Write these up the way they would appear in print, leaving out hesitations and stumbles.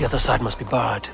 other side must be barred.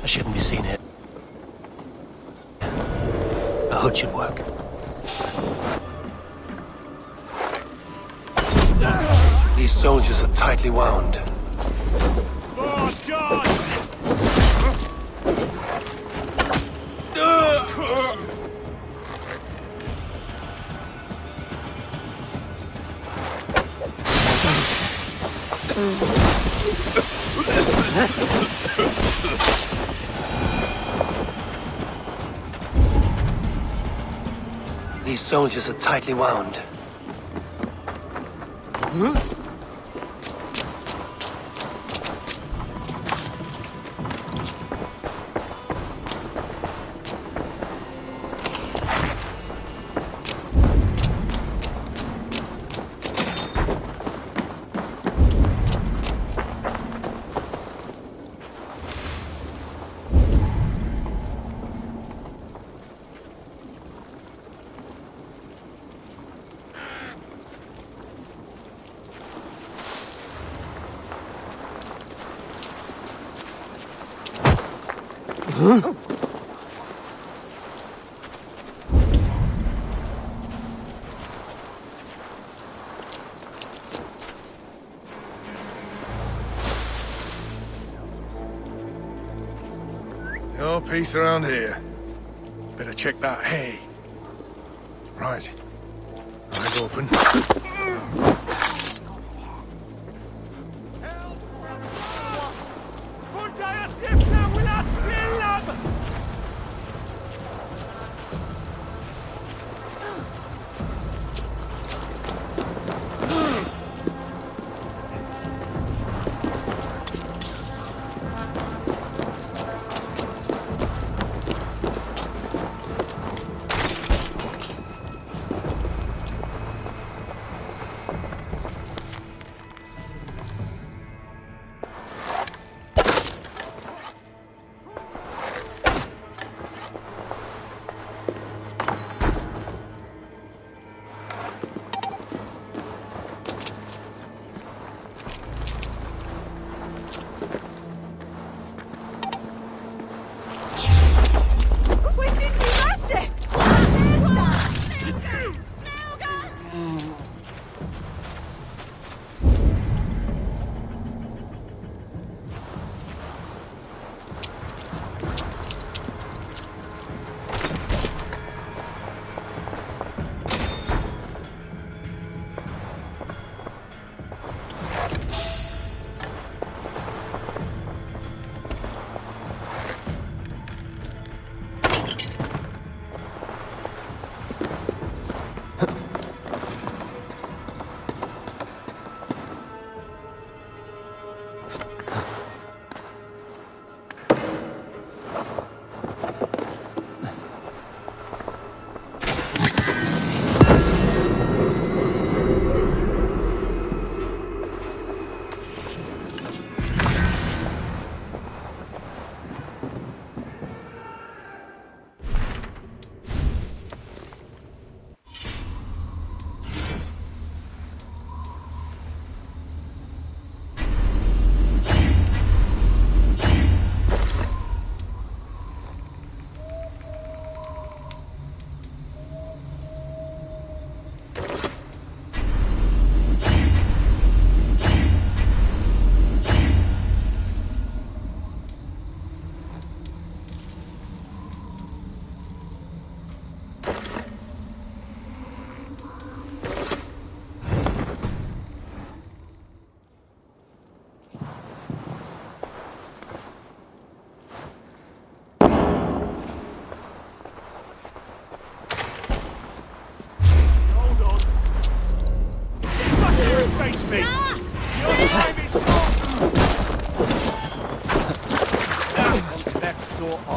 I shouldn't be seen here. A hood should work. These soldiers are tightly wound. Oh, God! These soldiers are tightly wound. No peace around here. Better check that hay. Right. Eyes open.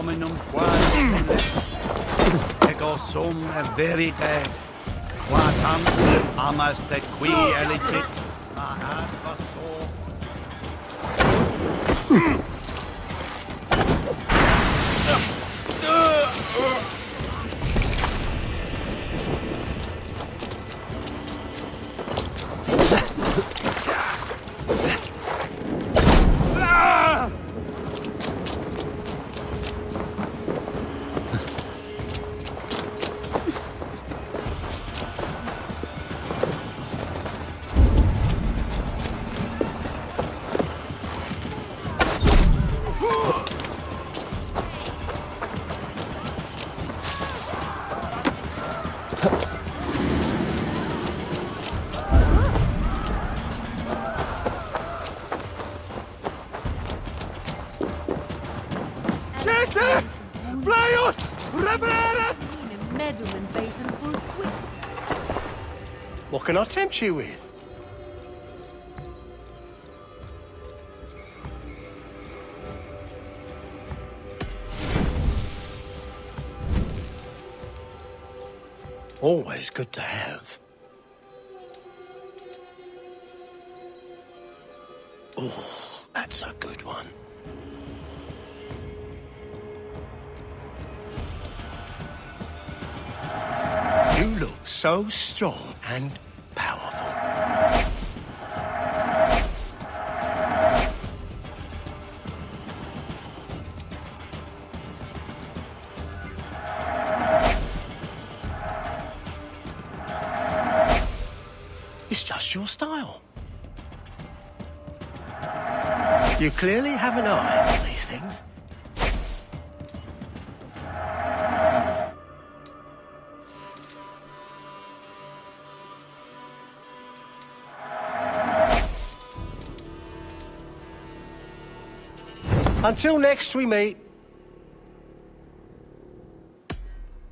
hominum quae ego sum verite quatam amas te qui elicit ad vassor. What can I tempt you with? Always good to have. Oh, that's a good one. You look so strong and powerful. It's just your style. You clearly have an eye for these things. Until next we meet.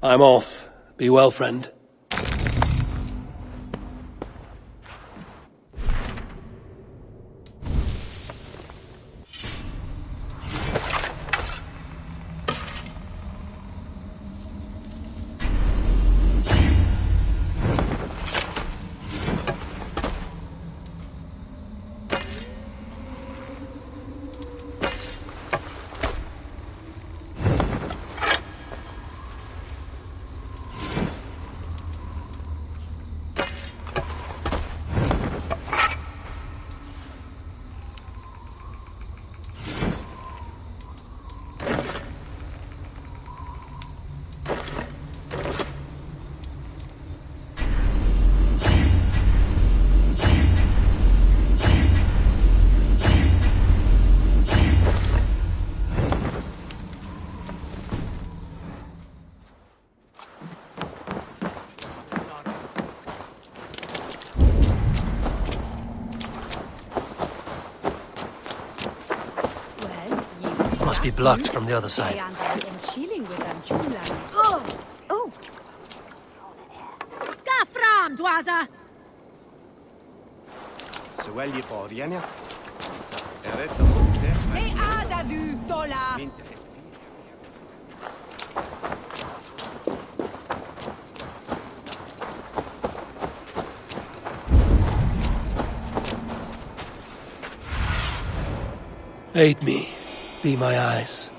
I'm off. Be well, friend. Must be blocked from the other side. Oh! Gafram, Dwaza! Se egli può rienere. Ne ada vu, Tola! Aid me. Be my eyes.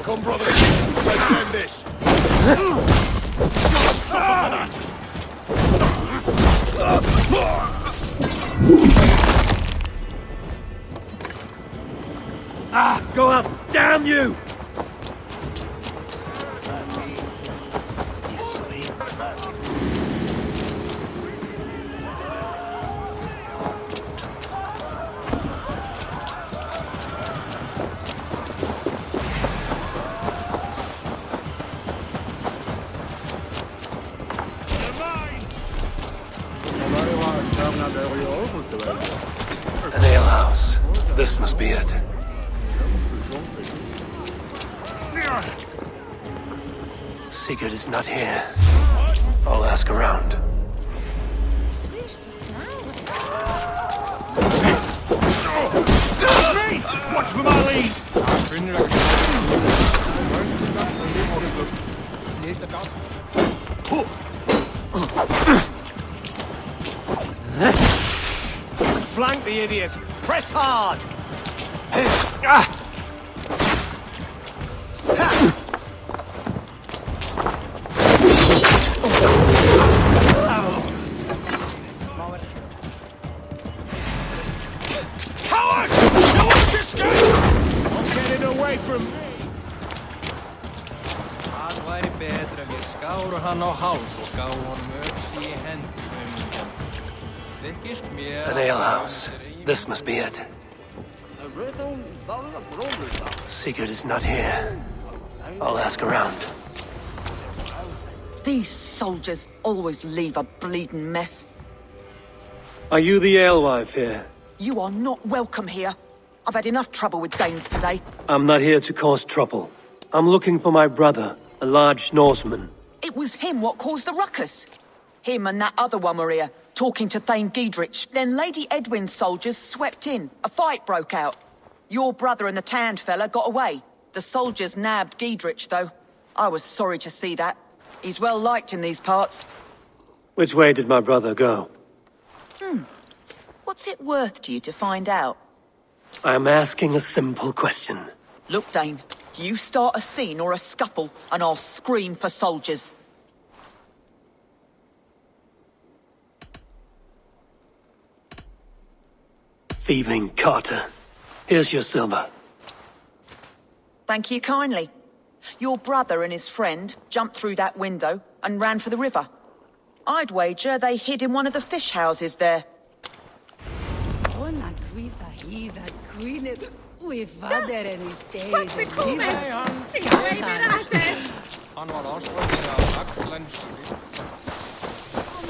Come, brothers. Let's end this. Suffer for that. Ah, go up! Damn you! An alehouse. This must be it. Sigurd is not here. I'll ask around. Watch for my lead! Flank the idiots! Press hard! Coward! No one to escape! I'm getting away from me! Það væri betra ef ég skáru hann á háls og gá honum öxi í hendur. Þykist mér... An alehouse. This must be it. Sigurd is not here. I'll ask around. These soldiers always leave a bleeding mess. Are you the alewife here? You are not welcome here. I've had enough trouble with Danes today. I'm not here to cause trouble. I'm looking for my brother, a large Norseman. It was him what caused the ruckus. Him and that other one were here, talking to Thane Giedrich. Then Lady Edwin's soldiers swept in. A fight broke out. Your brother and the tanned fella got away. The soldiers nabbed Giedrich, though. I was sorry to see that. He's well liked in these parts. Which way did my brother go? What's it worth to you to find out? I'm asking a simple question. Look, Dane, you start a scene or a scuffle, and I'll scream for soldiers. Thieving Carter. Here's your silver. Thank you kindly. Your brother and his friend jumped through that window and ran for the river. I'd wager they hid in one of the fish houses there.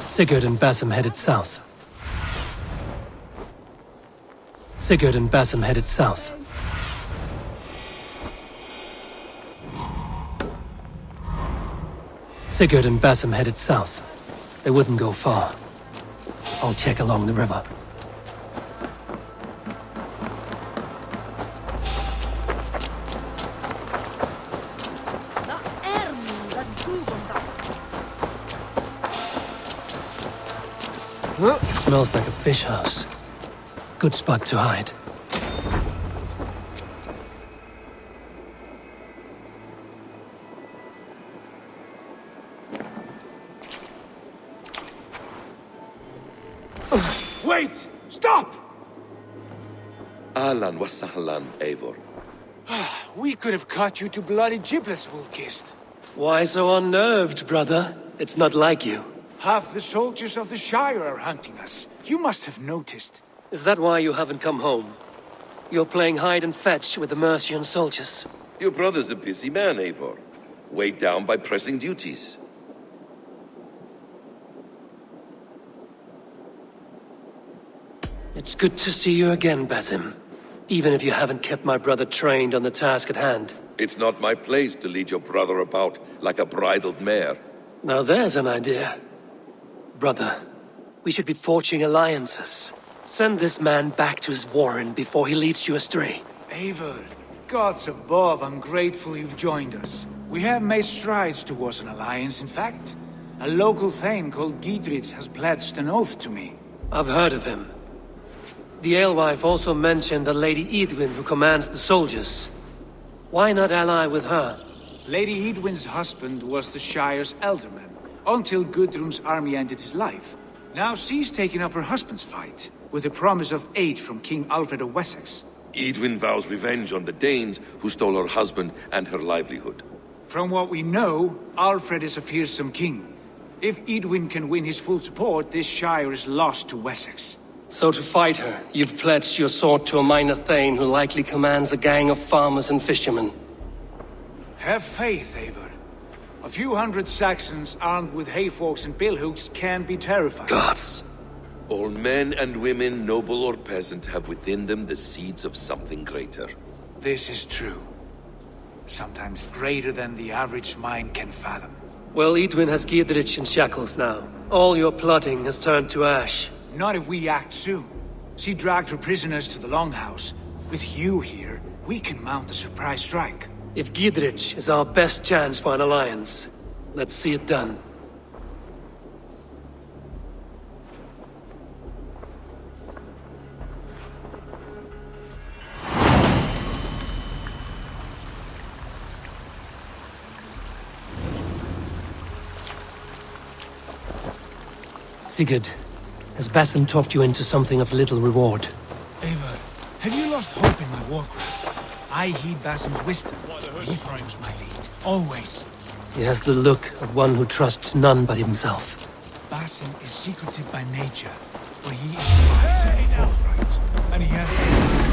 Sigurd and Basim headed south. Sigurd and Basim headed south. Sigurd and Basim headed south. They wouldn't go far. I'll check along the river. Smells like a fish house. Good spot to hide. Wait! Stop! Ahlan wa sahlan, Eivor. We could have cut you to bloody giblets, Wolf-Kissed. Why so unnerved, brother? It's not like you. Half the soldiers of the Shire are hunting us. You must have noticed. Is that why you haven't come home? You're playing hide and fetch with the Mercian soldiers. Your brother's a busy man, Eivor. Weighed down by pressing duties. It's good to see you again, Basim. Even if you haven't kept my brother trained on the task at hand. It's not my place to lead your brother about like a bridled mare. Now there's an idea. Brother, we should be forging alliances. Send this man back to his warren before he leads you astray. Eivor, gods above, I'm grateful you've joined us. We have made strides towards an alliance, in fact. A local thane called Giedrich has pledged an oath to me. I've heard of him. The alewife also mentioned a Lady Edwin who commands the soldiers. Why not ally with her? Lady Edwin's husband was the Shire's elderman, until Gudrun's army ended his life. Now she's taking up her husband's fight, with the promise of aid from King Alfred of Wessex. Edwin vows revenge on the Danes who stole her husband and her livelihood. From what we know, Alfred is a fearsome king. If Edwin can win his full support, this shire is lost to Wessex. So to fight her, you've pledged your sword to a minor thane who likely commands a gang of farmers and fishermen. Have faith, Eivor. A few hundred Saxons armed with hayforks and billhooks can be terrifying. Gods! All men and women, noble or peasant, have within them the seeds of something greater. This is true. Sometimes greater than the average mind can fathom. Well, Edwin has Giedrich in shackles now. All your plotting has turned to ash. Not if we act soon. She dragged her prisoners to the Longhouse. With you here, we can mount a surprise strike. If Giedrich is our best chance for an alliance, let's see it done. Sigurd, has Basim talked you into something of little reward? Eivor, have you lost hope in my warcraft? I heed Basim's wisdom. He follows my lead. Always. He has the look of one who trusts none but himself. Basim is secretive by nature, but he is wise and forthright. And he has...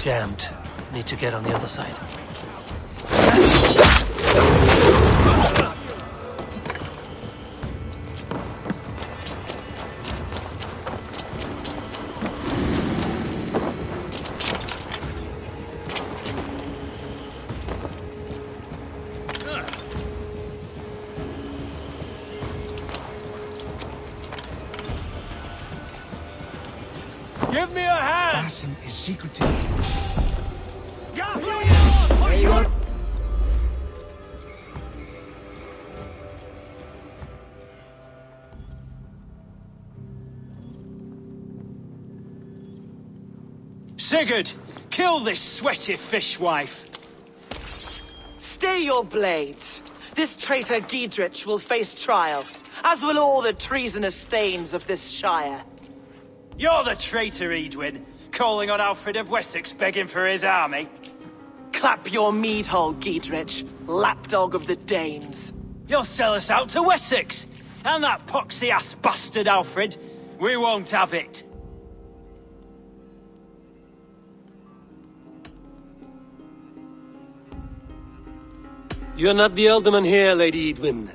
Jammed. Need to get on the other side. Give me a hand! Basim is secretive. Sigurd, kill this sweaty fishwife. Stay your blades. This traitor Giedrich will face trial, as will all the treasonous thanes of this shire. You're the traitor, Edwin, calling on Alfred of Wessex begging for his army. Clap your mead hole, Giedrich, lapdog of the Danes. You'll sell us out to Wessex, and that poxy-ass bastard Alfred. We won't have it. You're not the alderman here, Lady Edwin.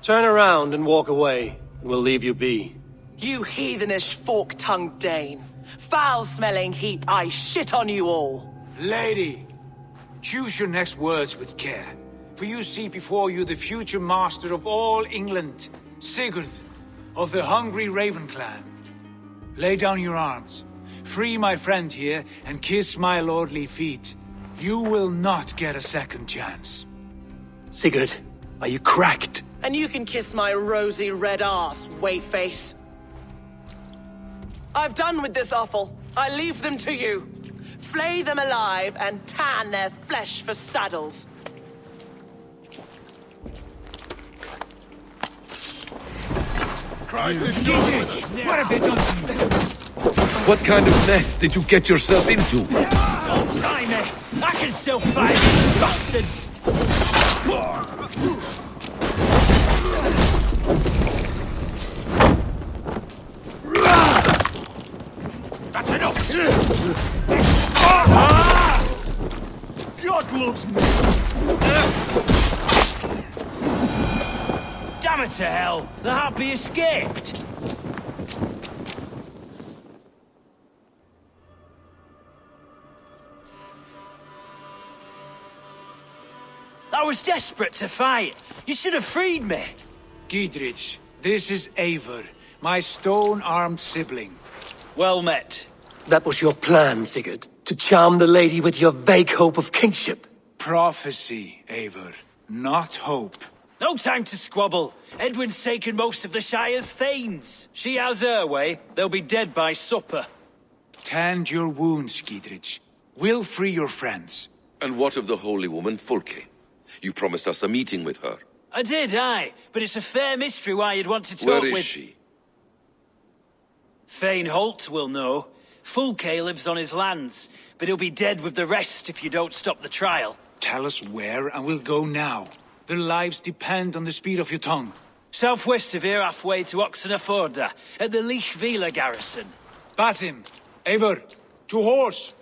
Turn around and walk away, and we'll leave you be. You heathenish fork-tongued Dane. Foul-smelling heap, I shit on you all. Lady, choose your next words with care, for you see before you the future master of all England, Sigurd, of the hungry Raven clan. Lay down your arms, free my friend here, and kiss my lordly feet. You will not get a second chance. Sigurd, are you cracked? And you can kiss my rosy red arse, wayface. I've done with this offal. I leave them to you. Flay them alive and tan their flesh for saddles. Gidrich, what have they done to you? What kind of mess did you get yourself into? Don't try me! I can still fight these bastards! That's enough! God loves me! Damn it to hell! The harpy escaped! I was desperate to fight. You should have freed me. Gidrich, this is Eivor, my stone-armed sibling. Well met. That was your plan, Sigurd. To charm the lady with your vague hope of kingship. Prophecy, Eivor, not hope. No time to squabble. Edwin's taken most of the Shire's thanes. She has her way. They'll be dead by supper. Tend your wounds, Gidrich. We'll free your friends. And what of the holy woman Fulke? You promised us a meeting with her. I did, aye. But it's a fair mystery why you'd want to talk Where with... is she? Thane Holt will know. Fulke lives on his lands, but he'll be dead with the rest if you don't stop the trial. Tell us where, and we'll go now. Their lives depend on the speed of your tongue. Southwest of here, halfway to Oxenaforda, at the Lichvila garrison. Basim, Eivor, to horse!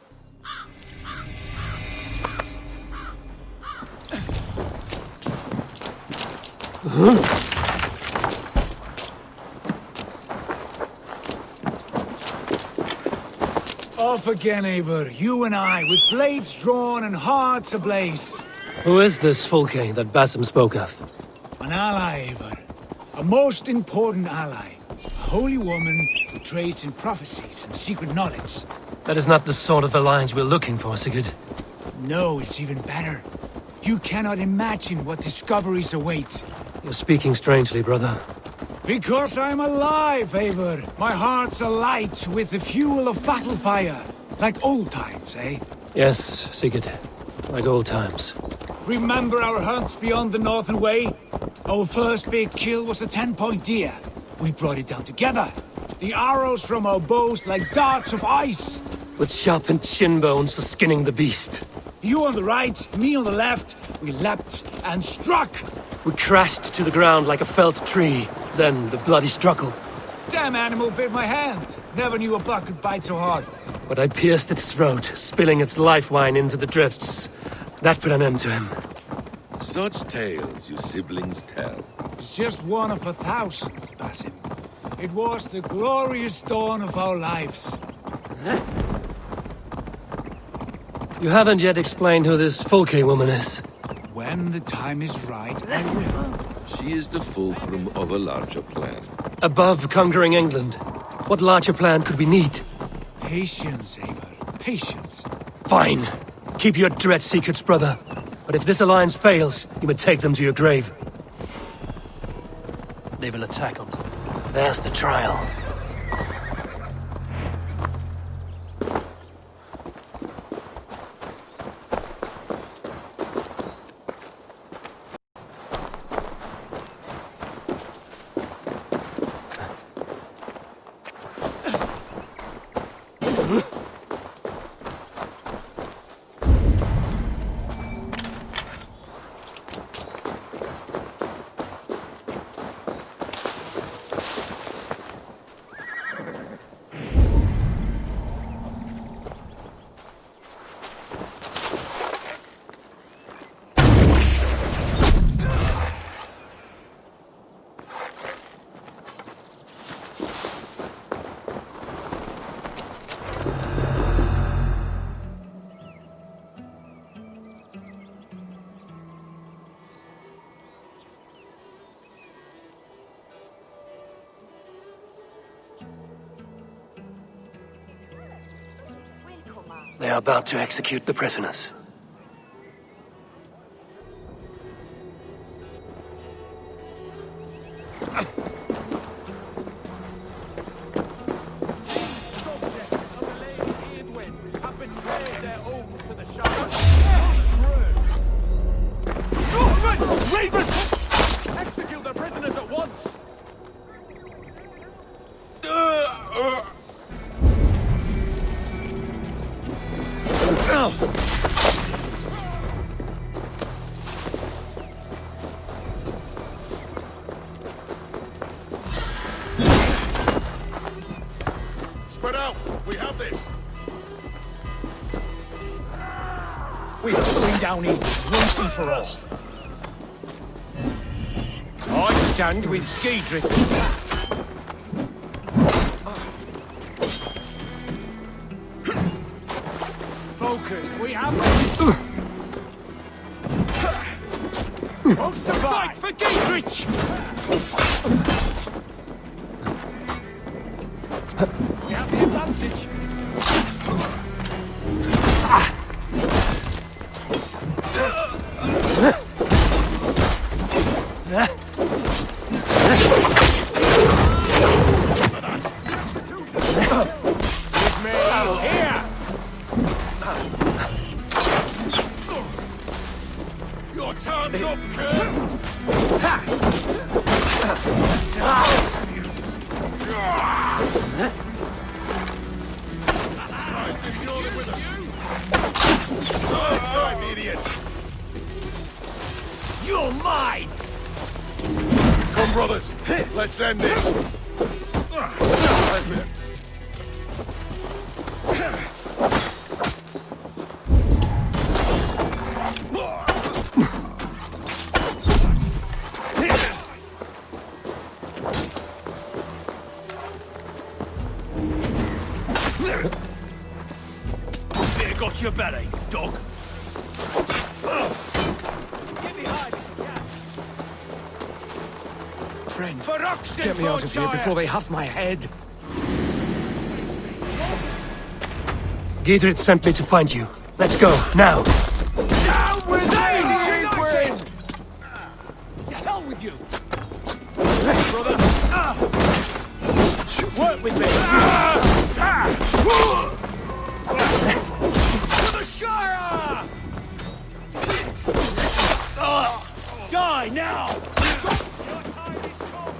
Off again, Eivor, you and I, with blades drawn and hearts ablaze. Who is this Fulke that Basim spoke of? An ally, Eivor. A most important ally. A holy woman who trades in prophecies and secret knowledge. That is not the sort of alliance we're looking for, Sigurd. No, it's even better. You cannot imagine what discoveries await. You're speaking strangely, brother. Because I'm alive, Eivor. My heart's alight with the fuel of battle fire. Like old times, eh? Yes, Sigurd. Like old times. Remember our hunts beyond the Northern Way? Our first big kill was a 10-point deer. We brought it down together. The arrows from our bows like darts of ice. With sharpened shin bones for skinning the beast. You on the right, me on the left. We leapt and struck. We crashed to the ground like a felled tree. Then the bloody struggle. Damn animal bit my hand. Never knew a buck could bite so hard. But I pierced its throat, spilling its life wine into the drifts. That put an end to him. Such tales you siblings tell. It's just one of 1,000, Basim. It was the glorious dawn of our lives. You haven't yet explained who this Fulke woman is. When the time is right, I will. She is the fulcrum of a larger plan. Above conquering England, what larger plan could we need? Patience, Eivor. Patience. Fine. Keep your dread secrets, brother. But if this alliance fails, you may take them to your grave. They will attack us. There's the trial. They are about to execute the prisoners. Spread out! We have this! We are slowing down evil, once and for all. I stand with Giedrich. Focus, we have this! Won't survive! Fight for Giedrich! We have the advantage. With me here! Your time's up, kid! Right, this surely with us. Time, idiot! You're mine! Come, brothers, let's end this. Fear got your belly, dog. Friend, get me out of here before they have my head. Giedrich sent me to find you. Let's go, now! Down with United! To hell with you! Brother! Work with me! To the Shire! Die now! Your time is come!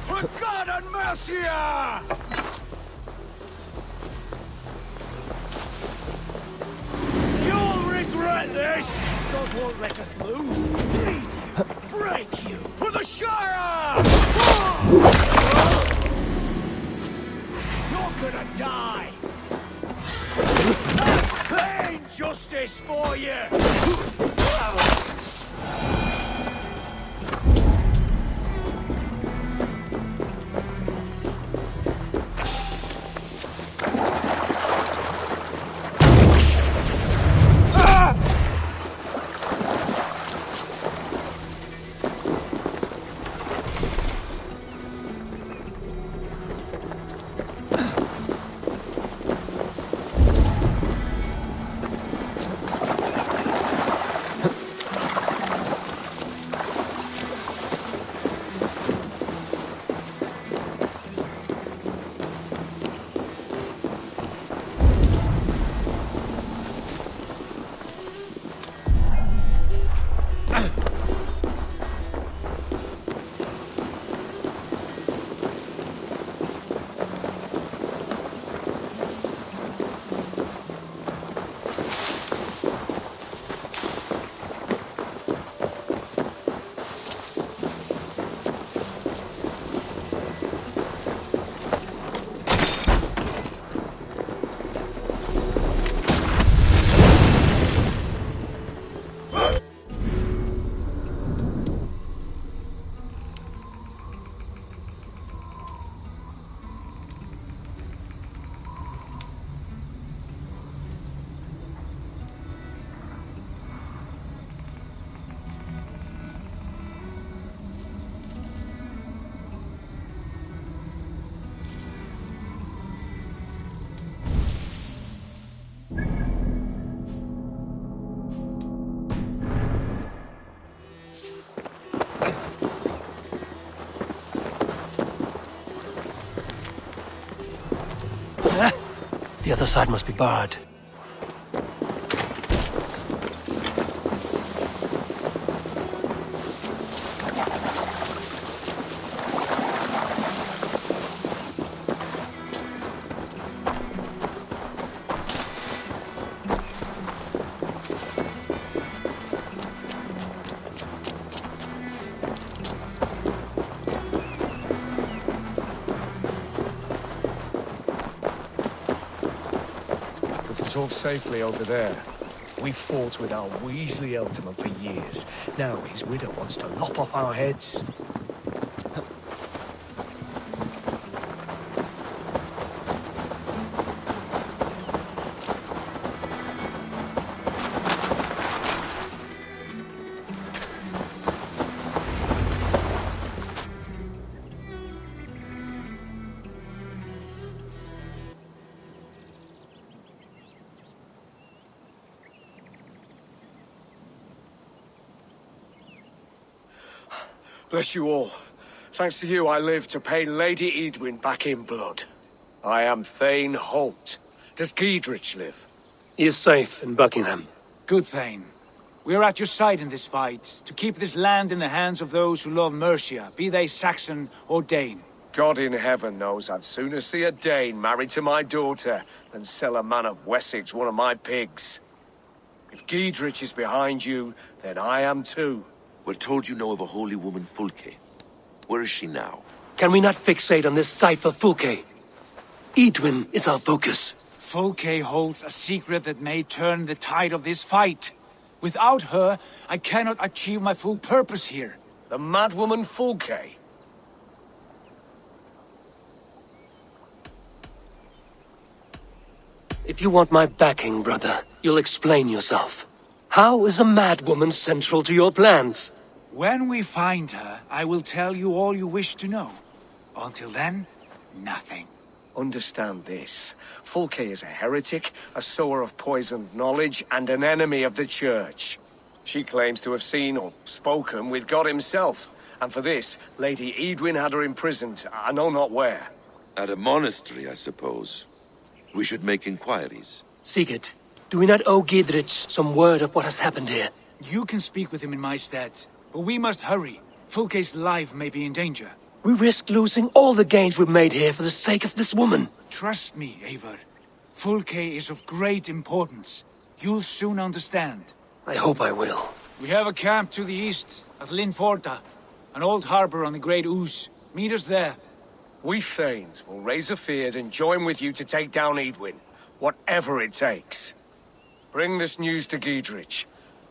For God and mercy! You'll regret this! God won't let us lose. Bleed you, break you, for the Shire! You're gonna die! Plain justice for you! The other side must be barred. It's all safely over there. We fought with our Weasley Elderman for years. Now his widow wants to lop off our heads. Bless you all. Thanks to you, I live to pay Lady Edwin back in blood. I am Thane Holt. Does Giedrich live? He is safe in Buckingham. Good Thane. We are at your side in this fight, to keep this land in the hands of those who love Mercia, be they Saxon or Dane. God in heaven knows I'd sooner see a Dane married to my daughter than sell a man of Wessex one of my pigs. If Giedrich is behind you, then I am too. We're told you know of a holy woman, Fulke. Where is she now? Can we not fixate on this cipher, Fulke? Edwin is our focus. Fulke holds a secret that may turn the tide of this fight. Without her, I cannot achieve my full purpose here. The madwoman Fulke? If you want my backing, brother, you'll explain yourself. How is a madwoman central to your plans? When we find her, I will tell you all you wish to know. Until then, nothing. Understand this. Fulke is a heretic, a sower of poisoned knowledge, and an enemy of the Church. She claims to have seen or spoken with God himself, and for this, Lady Edwin had her imprisoned, I know not where. At a monastery, I suppose. We should make inquiries. Sigurd, do we not owe Giedrich some word of what has happened here? You can speak with him in my stead, but we must hurry. Fulke's life may be in danger. We risk losing all the gains we've made here for the sake of this woman. Trust me, Eivor. Fulke is of great importance. You'll soon understand. I hope I will. We have a camp to the east, at Linforta, an old harbor on the Great Ouse. Meet us there. We Thanes will raise a feard and join with you to take down Edwin, whatever it takes. Bring this news to Giedrich,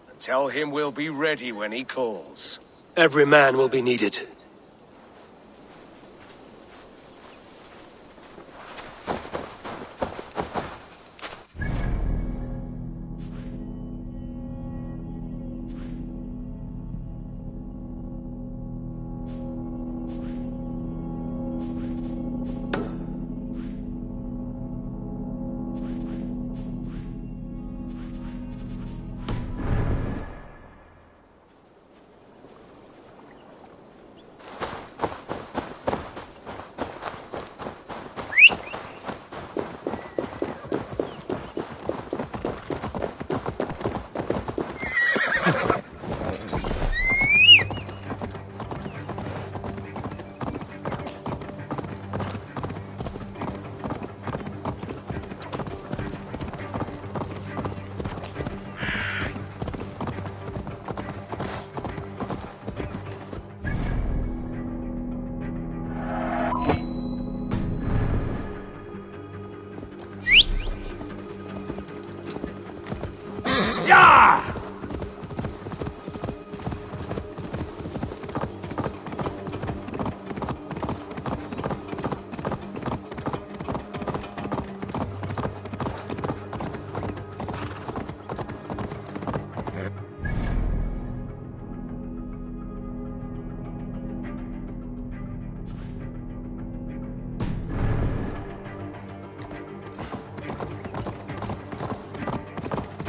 and tell him we'll be ready when he calls. Every man will be needed.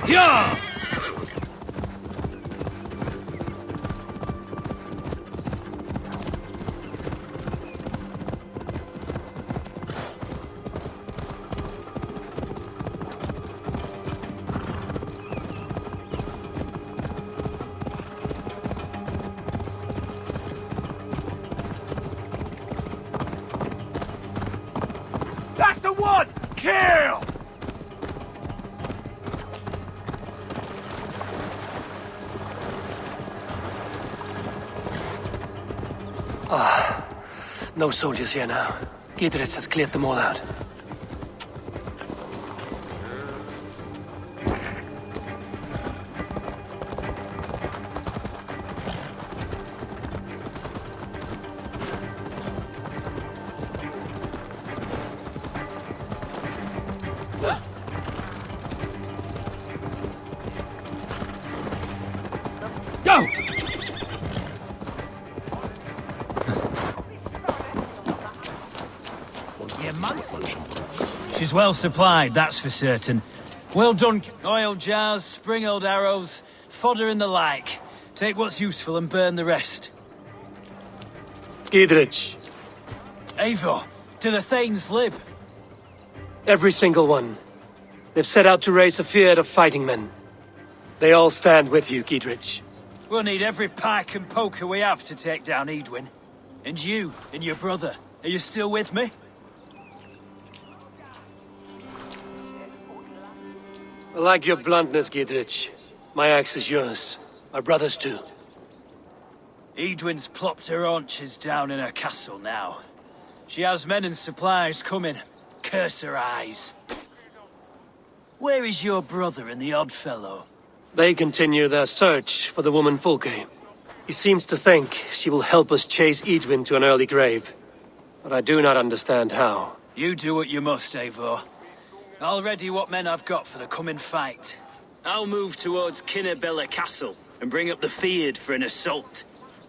Yeah! That's the one! Kill! No soldiers here now. Giedrich has cleared them all out. She's well supplied, that's for certain. Well done. Oil jars, spring-oiled arrows, fodder and the like. Take what's useful and burn the rest. Giedrich, Eivor, do the Thanes live? every single one. They've set out to raise a fear of fighting men. They all stand with you, Giedrich. We'll need every pike and poker we have to take down Edwin. And you, and your brother, are you still with me? I like your bluntness, Giedrich. My axe is yours. My brother's too. Edwin's plopped her haunches down in her castle now. She has men and supplies coming. Curse her eyes. Where is your brother and the odd fellow? They continue their search for the woman Fulke. He seems to think she will help us chase Edwin to an early grave. But I do not understand how. You do what you must, Eivor. I'll ready what men I've got for the coming fight. I'll move towards Kinnabella Castle and bring up the Feared for an assault.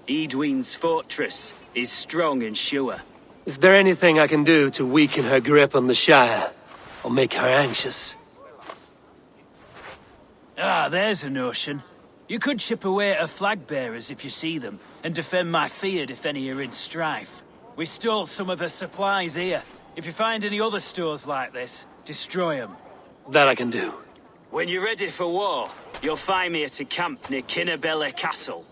Edwin's fortress is strong and sure. Is there anything I can do to weaken her grip on the Shire? Or make her anxious? Ah, there's a notion. You could chip away at her flag bearers if you see them, and defend my Feared if any are in strife. We stole some of her supplies here. If you find any other stores like this, destroy them. That I can do. When you're ready for war, you'll find me at a camp near Kinnabella Castle.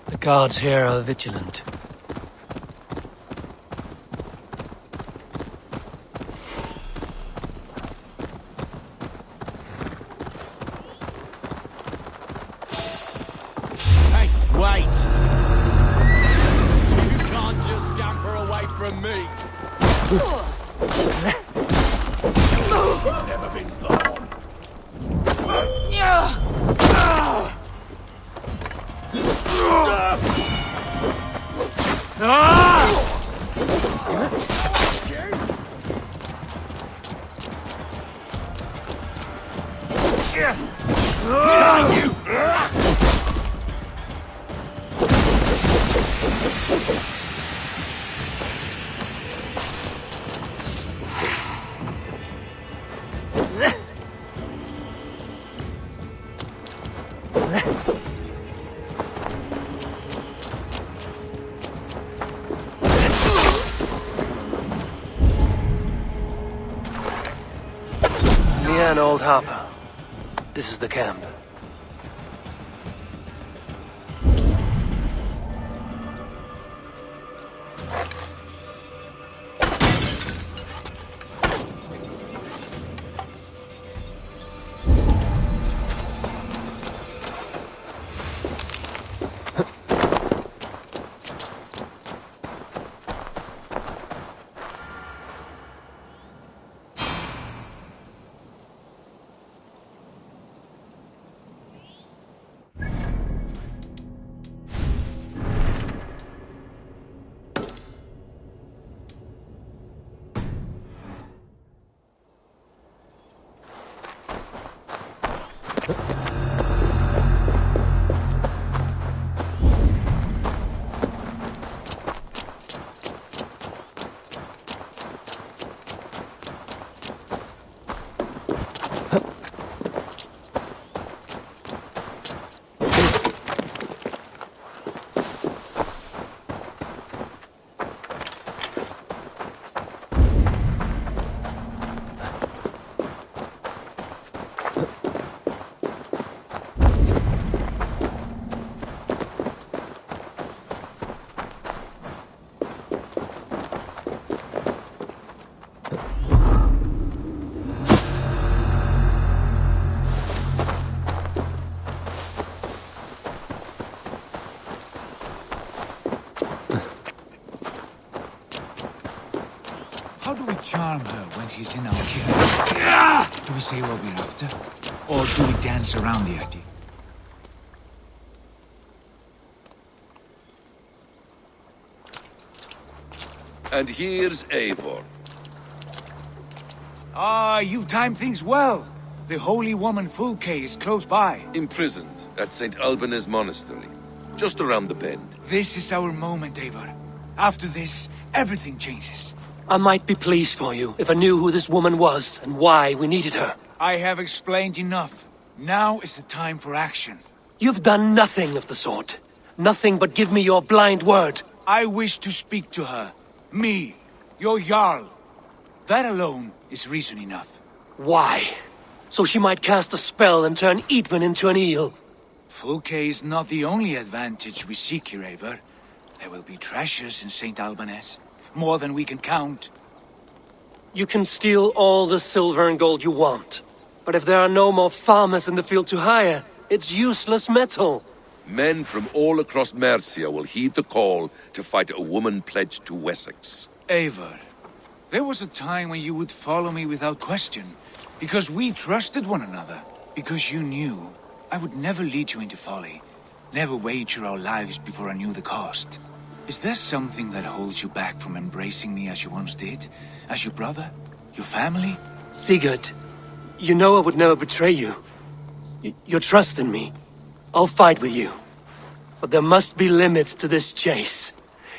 The guards here are vigilant. Hey, wait! You can't just scamper away from me! Never been born! Leanne Old Harper. This is the camp. How do we charm her when she's in our care? Do we say what we're after? Or do we dance around the idea? And here's Eivor. Ah, you time things well. The holy woman Fulke is close by. Imprisoned at St. Alban's Monastery, just around the bend. This is our moment, Eivor. After this, everything changes. I might be pleased for you if I knew who this woman was and why we needed her. I have explained enough. Now is the time for action. You've done nothing of the sort. Nothing but give me your blind word. I wish to speak to her. Me, your Jarl. That alone is reason enough. Why? So she might cast a spell and turn Eatman into an eel. Fulke is not the only advantage we seek here, Eivor. There will be treasures in St. Alban's. More than we can count. You can steal all the silver and gold you want. But if there are no more farmers in the field to hire, it's useless metal. Men from all across Mercia will heed the call to fight a woman pledged to Wessex. Eivor, there was a time when you would follow me without question. Because we trusted one another. Because you knew I would never lead you into folly. Never wager our lives before I knew the cost. Is there something that holds you back from embracing me as you once did? As your brother? Your family? Sigurd, you know I would never betray you. Your trust in me. I'll fight with you. But there must be limits to this chase.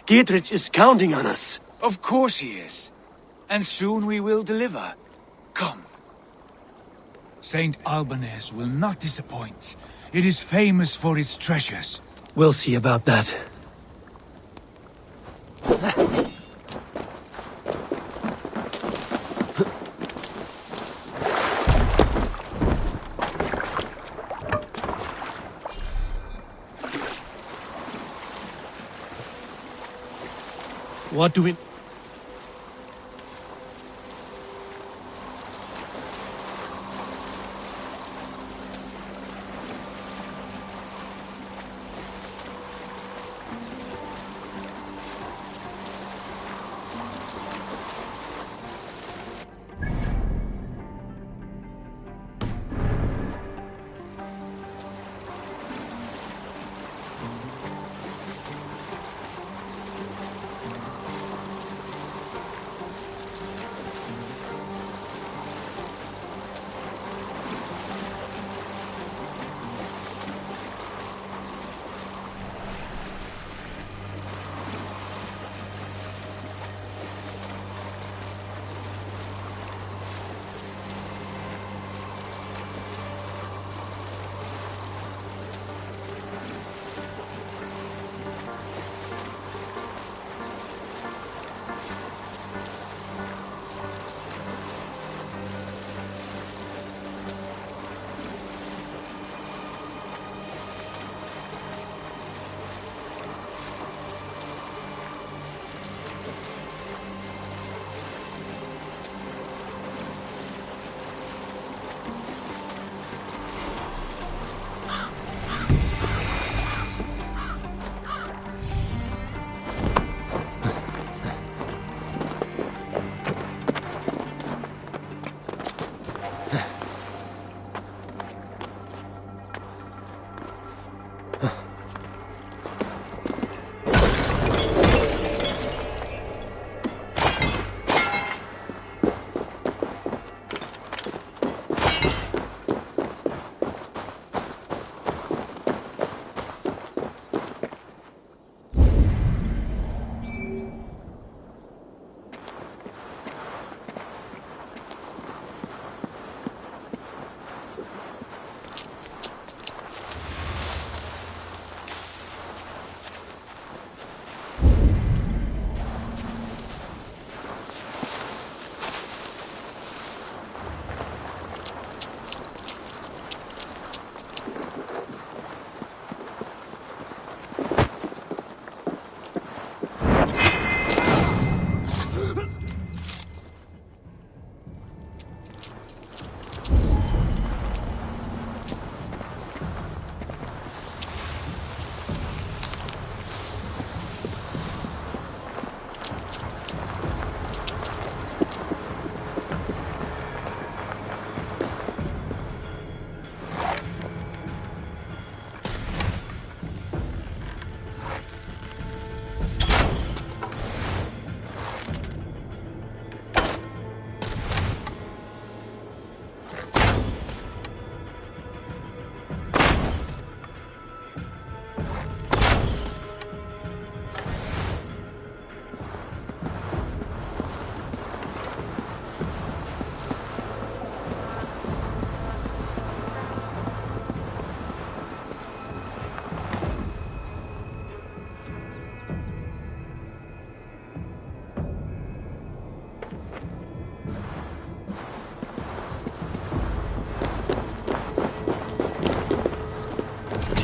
Dietrich is counting on us. Of course he is. And soon we will deliver. Come. St. Alban's will not disappoint. It is famous for its treasures. We'll see about that. What do we...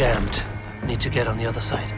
jammed. Need to get on the other side.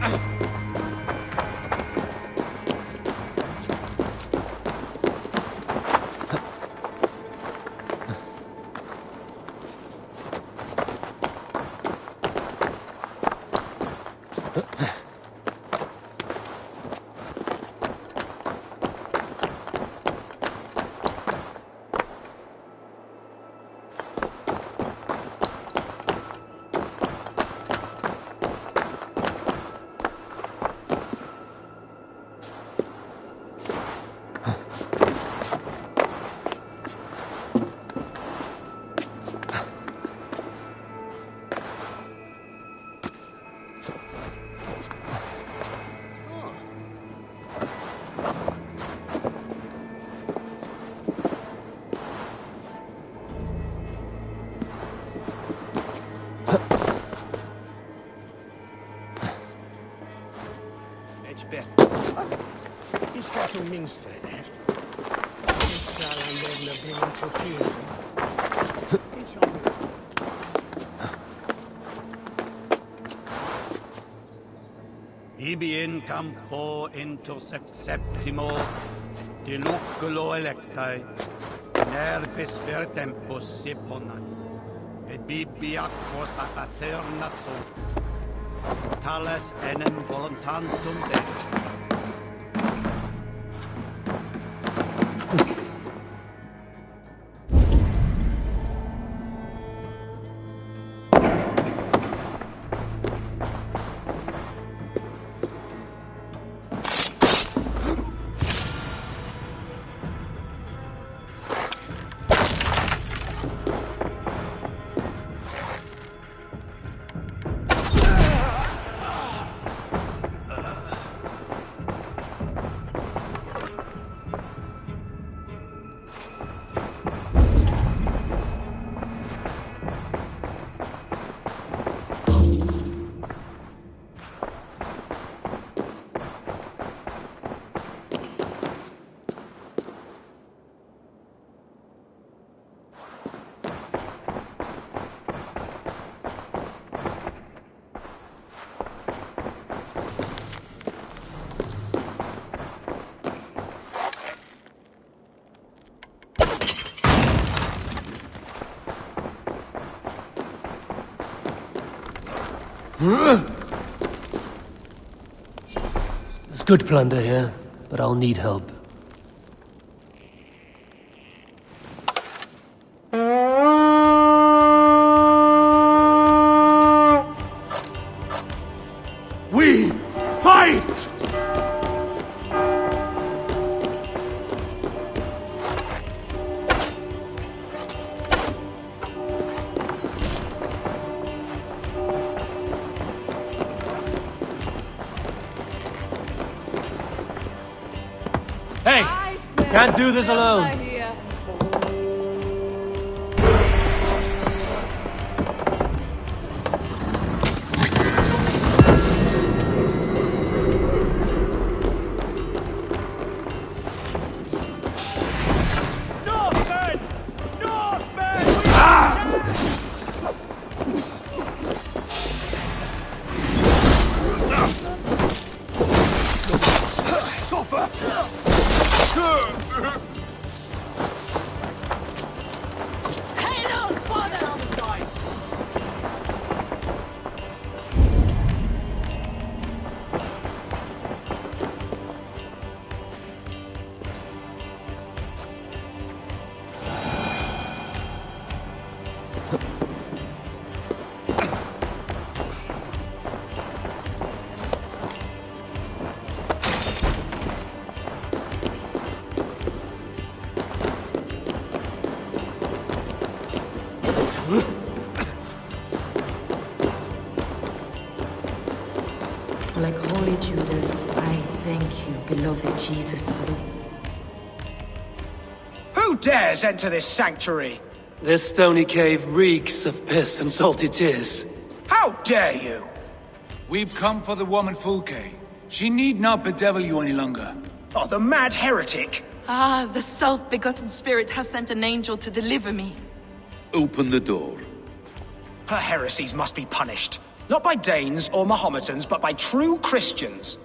Ibi in campo intercept septimo, diluculo electae, nervis ver tempus seponat, et bibi aquos a paterna sum, tales enem voluntantum Dei. There's good plunder here, but I'll need help. We fight! Hey! Can't do this alone. Like Holy Judas, I thank you, beloved Jesus. Who dares enter this sanctuary? This stony cave reeks of piss and salty tears. How dare you? We've come for the woman Fulke. She need not bedevil you any longer. Oh, the mad heretic! Ah, the self-begotten spirit has sent an angel to deliver me. Open the door. Her heresies must be punished. Not by Danes or Mahometans, but by true Christians.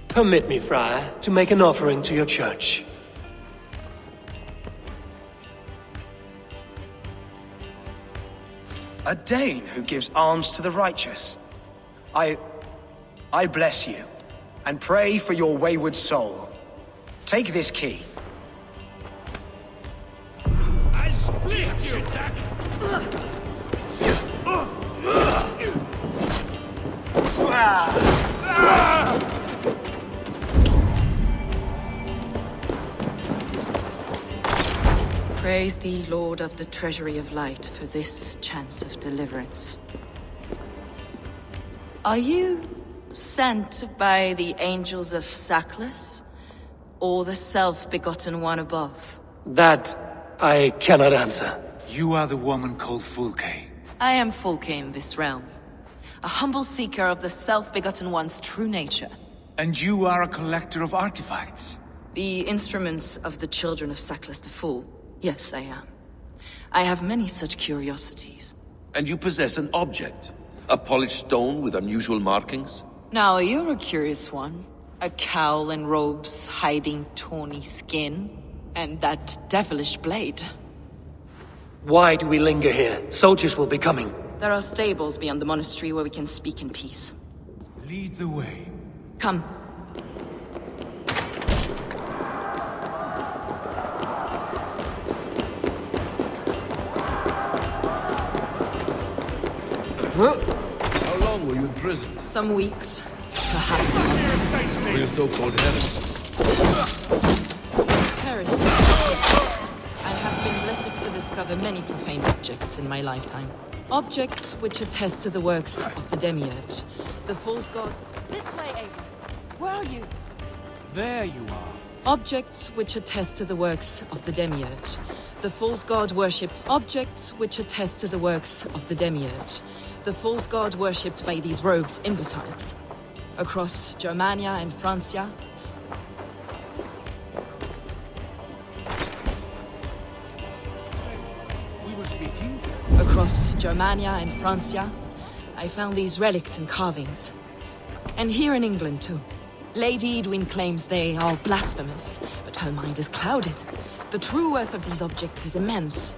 Permit me, Friar, to make an offering to your church. A Dane who gives alms to the righteous. I bless you, and pray for your wayward soul. Take this key. I'll split you, Zack! Praise thee, Lord of the Treasury of Light, for this chance of deliverance. Are you sent by the angels of Saklas, or the self-begotten one above? That I cannot answer. You are the woman called Fulke. I am Fulke in this realm, a humble seeker of the self-begotten one's true nature. And you are a collector of artifacts. The instruments of the children of Saklas the Fool. Yes, I am. I have many such curiosities. And you possess an object? A polished stone with unusual markings? Now, you're a curious one. A cowl and robes hiding tawny skin. And that devilish blade. Why do we linger here? Soldiers will be coming. There are stables beyond the monastery where we can speak in peace. Lead the way. Come. How long were you in prison? Some weeks. Perhaps a month. For your so-called heresies? Heresy. I have been blessed to discover many profane objects in my lifetime. Objects which attest to the works of the Demiurge. The false god... This way, Avery. Where are you? There you are. Objects which attest to the works of the Demiurge. The false god worshipped. Objects which attest to the works of the Demiurge. The false god worshipped by these robed imbeciles. Across Germania and Francia. We were speaking. Across Germania and Francia, I found these relics and carvings. And here in England, too. Lady Edwin claims they are blasphemous, but her mind is clouded. The true worth of these objects is immense.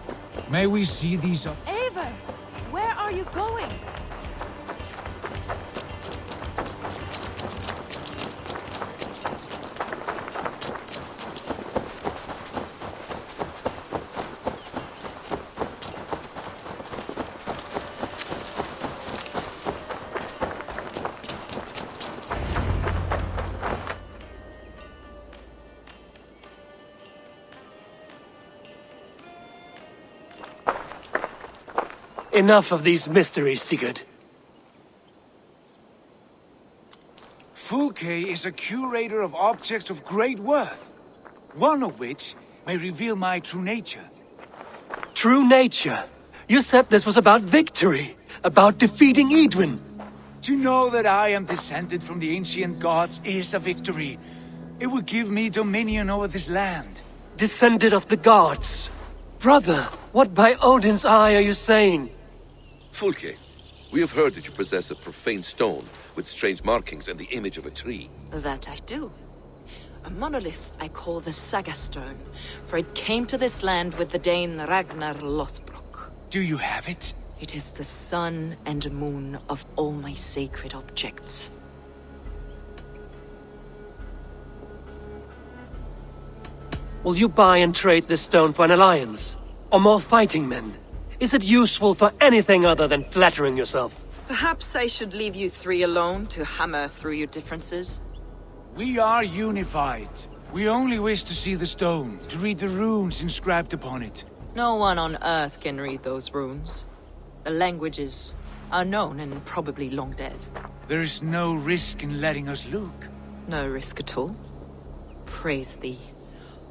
May we see these Ava, where are you going? Enough of these mysteries, Sigurd. Fulke is a curator of objects of great worth, one of which may reveal my true nature. True nature? You said this was about victory, about defeating Edwin. To know that I am descended from the ancient gods is a victory. It would give me dominion over this land. Descended of the gods. Brother, what by Odin's eye are you saying? Fulke, we have heard that you possess a profane stone with strange markings and the image of a tree. That I do. A monolith I call the Saga Stone, for it came to this land with the Dane Ragnar Lothbrok. Do you have it? It is the sun and moon of all my sacred objects. Will you buy and trade this stone for an alliance? Or more fighting men? Is it useful for anything other than flattering yourself? Perhaps I should leave you three alone to hammer through your differences? We are unified. We only wish to see the stone, to read the runes inscribed upon it. No one on Earth can read those runes. The languages are known and probably long dead. There is no risk in letting us look. No risk at all. Praise thee,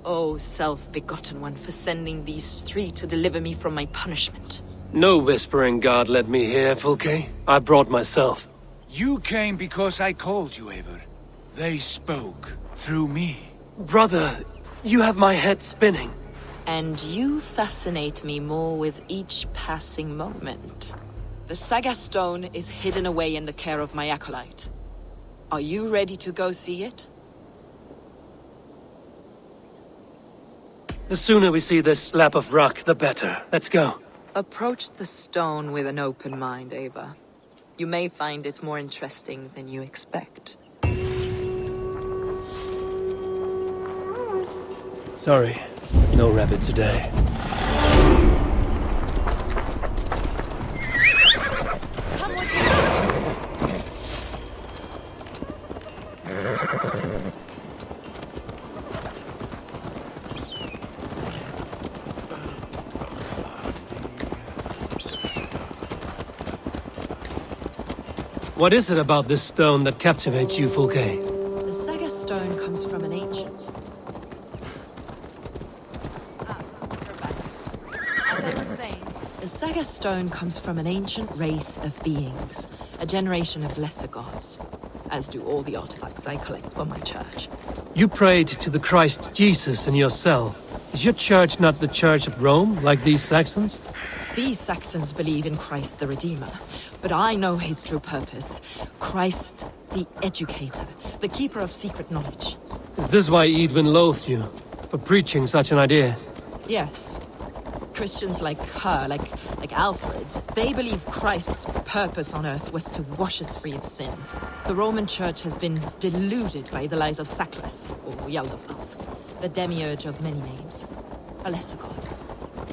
O self-begotten one, for sending these three to deliver me from my punishment. No whispering God led me here, Fulke. I brought myself. You came because I called you, Eivor. They spoke through me. Brother, you have my head spinning. And you fascinate me more with each passing moment. The Saga Stone is hidden away in the care of my acolyte. Are you ready to go see it? The sooner we see this slab of rock, the better. Let's go. Approach the stone with an open mind, Ava. You may find it more interesting than you expect. Sorry, no rabbit today. Come with me! What is it about this stone that captivates you, Fulke? The Saga Stone comes from an ancient... As I was saying, the Saga Stone comes from an ancient race of beings, a generation of lesser gods, as do all the artifacts I collect for my church. You prayed to the Christ Jesus in your cell. Is your church not the Church of Rome, like these Saxons? These Saxons believe in Christ the Redeemer, but I know his true purpose. Christ the Educator, the Keeper of Secret Knowledge. Is this why Edwin loathes you? For preaching such an idea? Yes. Christians like her, like Alfred, they believe Christ's purpose on earth was to wash us free of sin. The Roman Church has been deluded by the lies of Sackless, or Yaldabaoth, the demiurge of many names, a lesser god.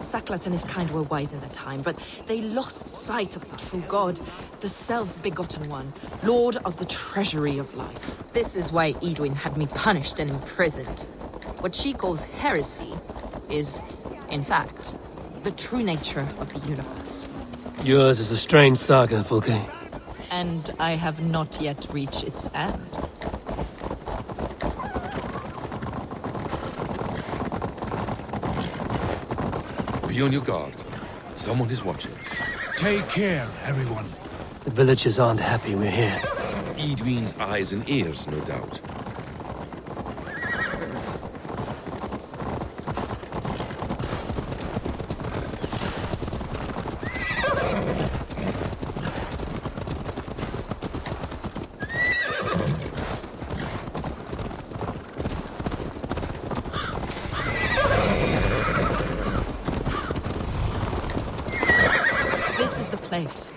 Sackless and his kind were wise in their time, but they lost sight of the true god, the self-begotten one, lord of the treasury of light. This is why Edwin had me punished and imprisoned. What she calls heresy is, in fact, the true nature of the universe. Yours is a strange saga, Fulke. And I have not yet reached its end. Be on your guard. Someone is watching us. Take care, everyone. The villagers aren't happy we're here. Edwin's eyes and ears, no doubt.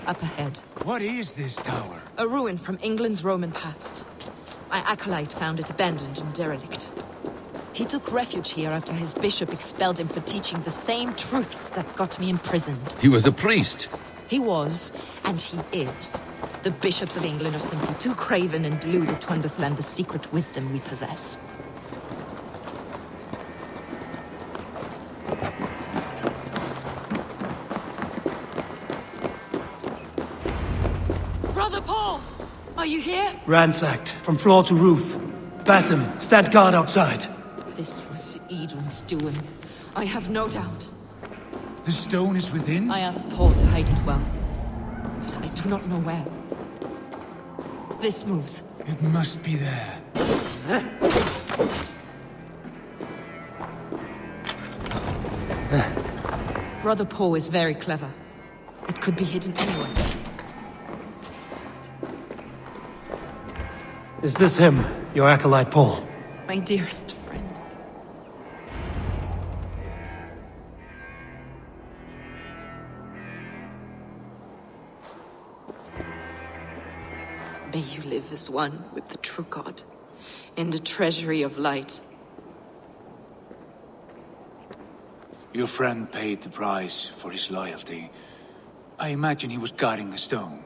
Up ahead. What is this tower? A ruin from England's Roman past. My acolyte found it abandoned and derelict. He took refuge here after his bishop expelled him for teaching the same truths that got me imprisoned. He was a priest. He was, and he is. The bishops of England are simply too craven and deluded to understand the secret wisdom we possess. Brother Paul! Are you here? Ransacked, from floor to roof. Basim, stand guard outside. This was Edwin's doing. I have no doubt. The stone is within? I asked Paul to hide it well, but I do not know where. This moves. It must be there. Brother Paul is very clever. It could be hidden anywhere. Is this him, your acolyte Paul? My dearest friend. May you live as one with the true God, in the treasury of light. Your friend paid the price for his loyalty. I imagine he was guarding the stone.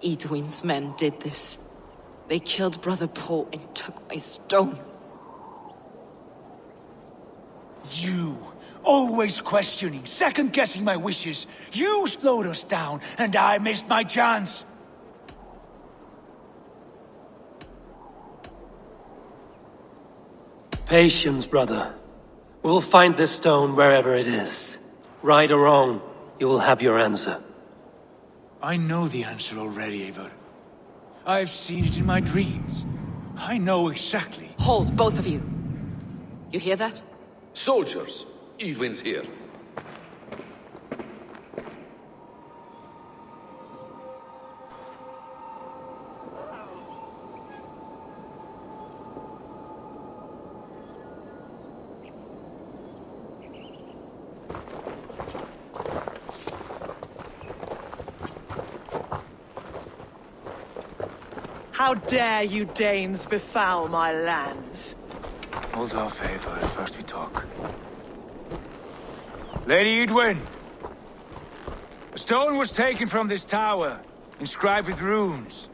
Edwin's men did this. They killed Brother Paul and took my stone. You, always questioning, second-guessing my wishes. You slowed us down, and I missed my chance. Patience, brother. We'll find this stone wherever it is. Right or wrong, you will have your answer. I know the answer already, Eivor. I've seen it in my dreams. I know exactly. Hold, both of you. You hear that? Soldiers, Edwin's here. How dare you Danes befoul my lands? Hold off, Eivor. First we talk. Lady Edwin! A stone was taken from this tower, inscribed with runes,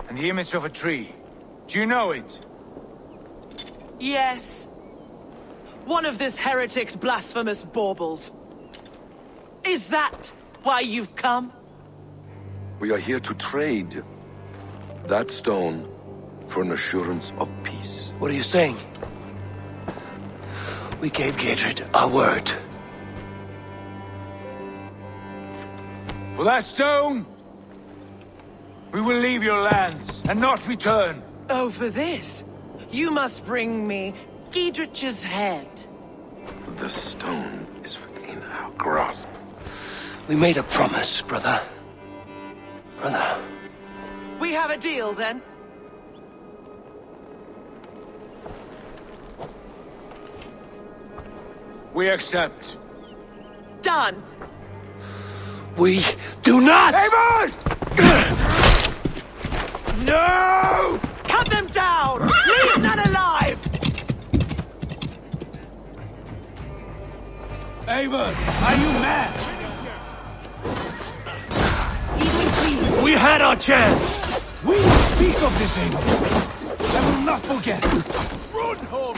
and the image of a tree. Do you know it? Yes. One of this heretic's blasphemous baubles. Is that why you've come? We are here to trade that stone for an assurance of peace. What are you saying? We gave Gatred our word. For that stone, we will leave your lands and not return. Oh, for this? You must bring me Giedrich's head. The stone is within our grasp. We made a promise, brother. Brother. We have a deal, then? We accept. Done! We do not! Eivor! No! Cut them down! Leave none alive! Eivor, are you mad? Edwin, please. We had our chance! We will speak of this, Eivor. I will not forget. Run home!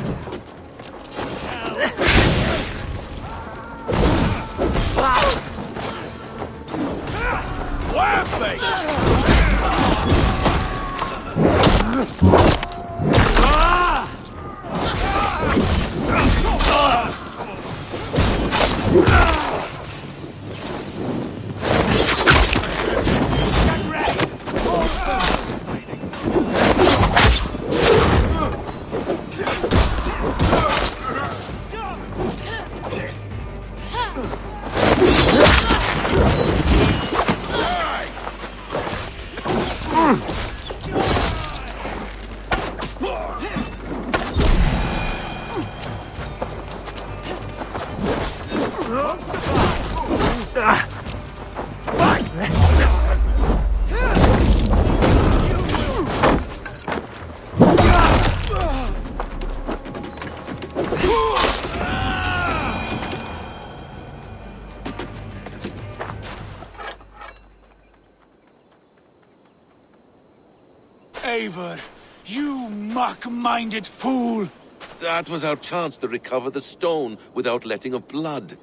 Eivor, you mock-minded fool! That was our chance to recover the stone without letting of blood.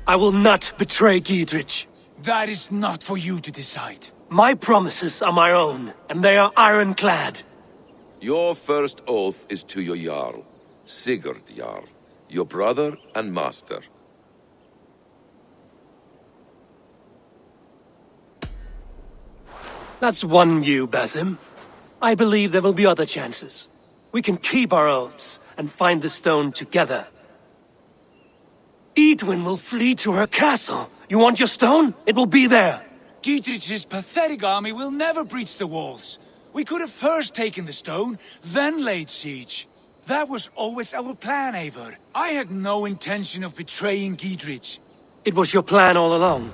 I will not betray Giedrich. That is not for you to decide. My promises are my own, and they are ironclad. Your first oath is to your Jarl, Sigurd Jarl, your brother and master. That's one view, Basim. I believe there will be other chances. We can keep our oaths and find the stone together. Edwin will flee to her castle. You want your stone? It will be there. Giedrich's pathetic army will never breach the walls. We could have first taken the stone, then laid siege. That was always our plan, Eivor. I had no intention of betraying Giedrich. It was your plan all along.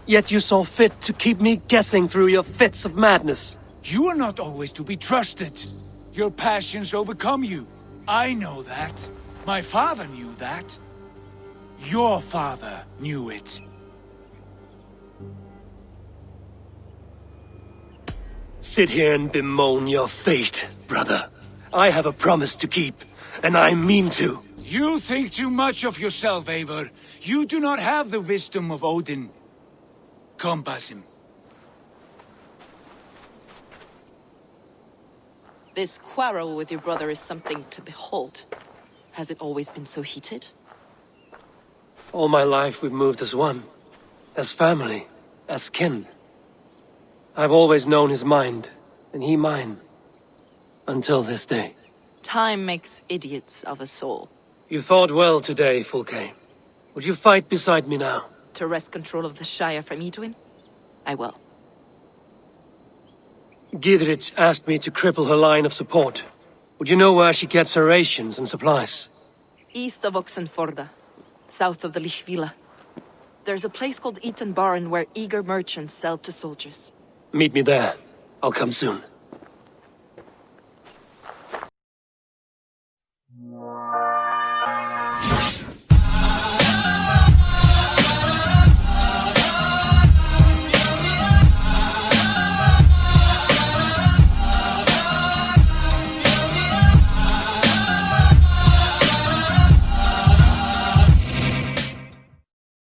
Yet you saw fit to keep me guessing through your fits of madness. You are not always to be trusted. Your passions overcome you. I know that. My father knew that. Your father knew it. Sit here and bemoan your fate, brother. I have a promise to keep, and I mean to. You think too much of yourself, Eivor. You do not have the wisdom of Odin. Come, Basim. This quarrel with your brother is something to behold. Has it always been so heated? All my life we've moved as one. As family. As kin. I've always known his mind, and he mine. Until this day. Time makes idiots of us all. You fought well today, Fulke. Would you fight beside me now? To wrest control of the Shire from Edwin? I will. Gidrich asked me to cripple her line of support. Would you know where she gets her rations and supplies? East of Oxenforda, south of the Lichvila. There's a place called Eaton Barn where eager merchants sell to soldiers. Meet me there. I'll come soon.